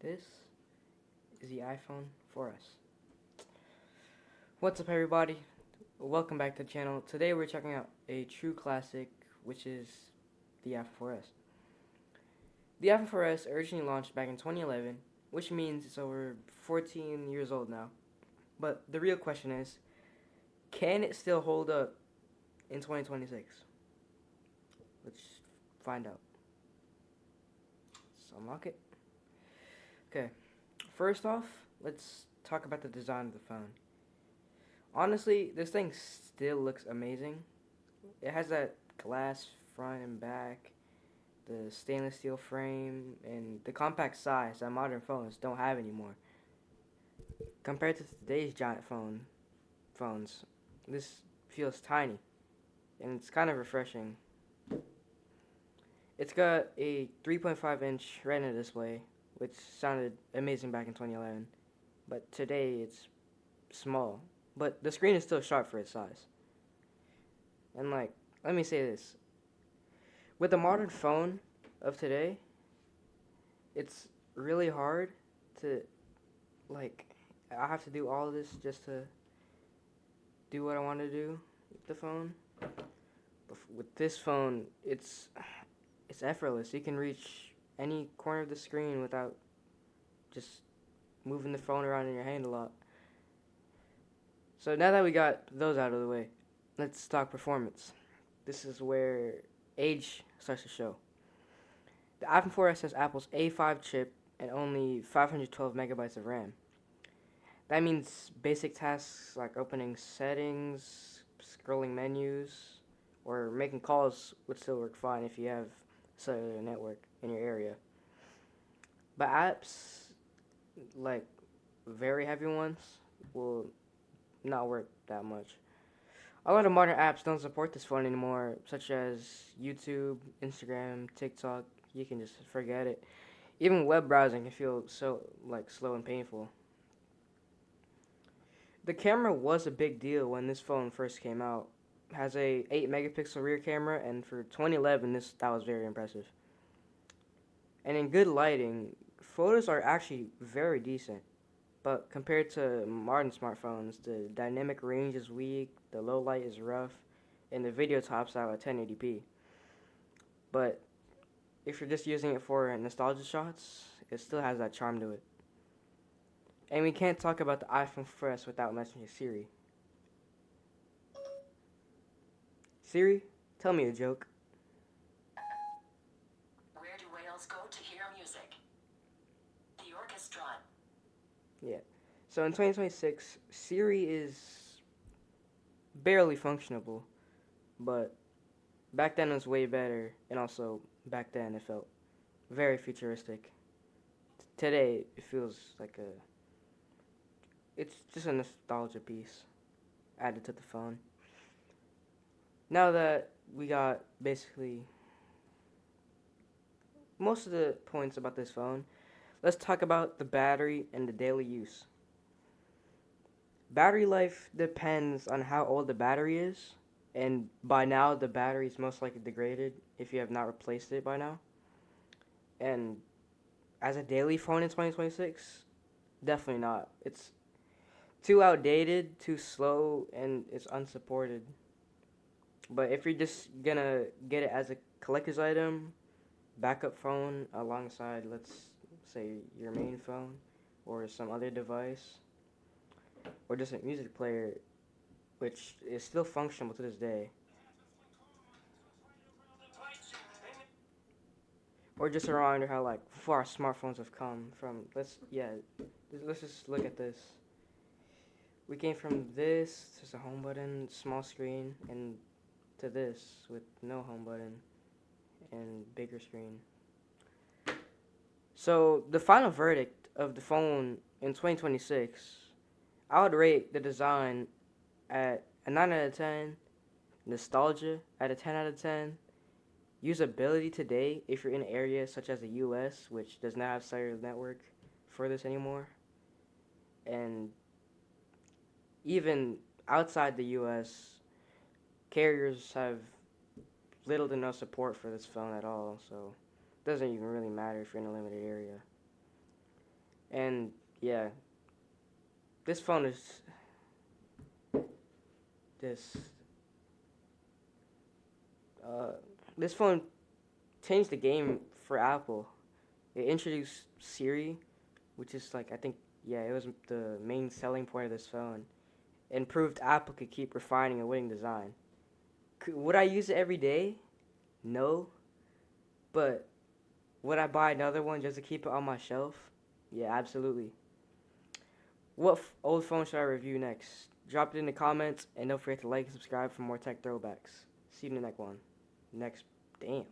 This is the iPhone 4S. What's up, everybody? Welcome back to the channel. Today we're checking out a true classic, which is the iPhone 4S. The iPhone 4S originally launched back in 2011, which means it's over 14 years old now. But the real question is, can it still hold up in 2026? Let's find out. Let's unlock it. Okay, first off, let's talk about the design of the phone. Honestly, this thing still looks amazing. It has that glass front and back, the stainless steel frame, and the compact size that modern phones don't have anymore. Compared to today's giant phones, this feels tiny, and it's kind of refreshing. It's got a 3.5-inch Retina display, which sounded amazing back in 2011, but today it's small. But the screen is still sharp for its size. And let me say this. With the modern phone of today, it's really hard to, like, I have to do all of this just to do what I want to do with the phone. But with this phone, it's effortless. You can reach any corner of the screen without just moving the phone around in your hand a lot. So now that we got those out of the way, let's talk performance. This is where age starts to show. The iPhone 4S has Apple's A5 chip and only 512 megabytes of RAM. That means basic tasks like opening settings, scrolling menus, or making calls would still work fine if you have a cellular network in your area. But apps, like very heavy ones, will not work that much. A lot of modern apps don't support this phone anymore, such as YouTube, Instagram, TikTok. You can just forget it. Even web browsing can feel so slow and painful. The camera was a big deal when this phone first came out. It has a 8 megapixel rear camera, and for 2011 that was very impressive. And in good lighting, photos are actually very decent. But compared to modern smartphones, the dynamic range is weak, the low light is rough, and the video tops out at 1080p. But if you're just using it for nostalgia shots, it still has that charm to it. And we can't talk about the iPhone 4S without mentioning Siri. Siri, tell me a joke. Where do whales go to hear music? The orchestra. Yeah. So in 2026, Siri is barely functionable, but back then it was way better, and also back then it felt very futuristic. Today it feels like it's just a nostalgia piece added to the phone. Now that we got basically most of the points about this phone, let's talk about the battery and the daily use. Battery life depends on how old the battery is, and by now the battery is most likely degraded if you have not replaced it by now. And as a daily phone in 2026, definitely not. It's too outdated, too slow, and it's unsupported. But if you're just gonna get it as a collector's item, backup phone alongside, let's say, your main phone or some other device, or just a music player, which is still functional to this day, or just a reminder how far smartphones have come from. Let's just look at this. We came from this, just a home button, small screen, and to this with no home button and bigger screen. So the final verdict of the phone in 2026, I would rate the design at a 9 out of 10, nostalgia at a 10 out of 10, usability today if you're in areas such as the US, which does not have cellular network for this anymore, and even outside the US, carriers have little to no support for this phone at all, so it doesn't even really matter if you're in a limited area. And yeah, this phone is this uh this phone changed the game for Apple. It introduced Siri, which is like I think yeah, it was the main selling point of this phone, and proved Apple could keep refining a winning design. Would I use it every day? No, but would I buy another one just to keep it on my shelf? Yeah, absolutely. What old phone should I review next? Drop it in the comments and don't forget to like and subscribe for more tech throwbacks. See you in the next one. Next, damn.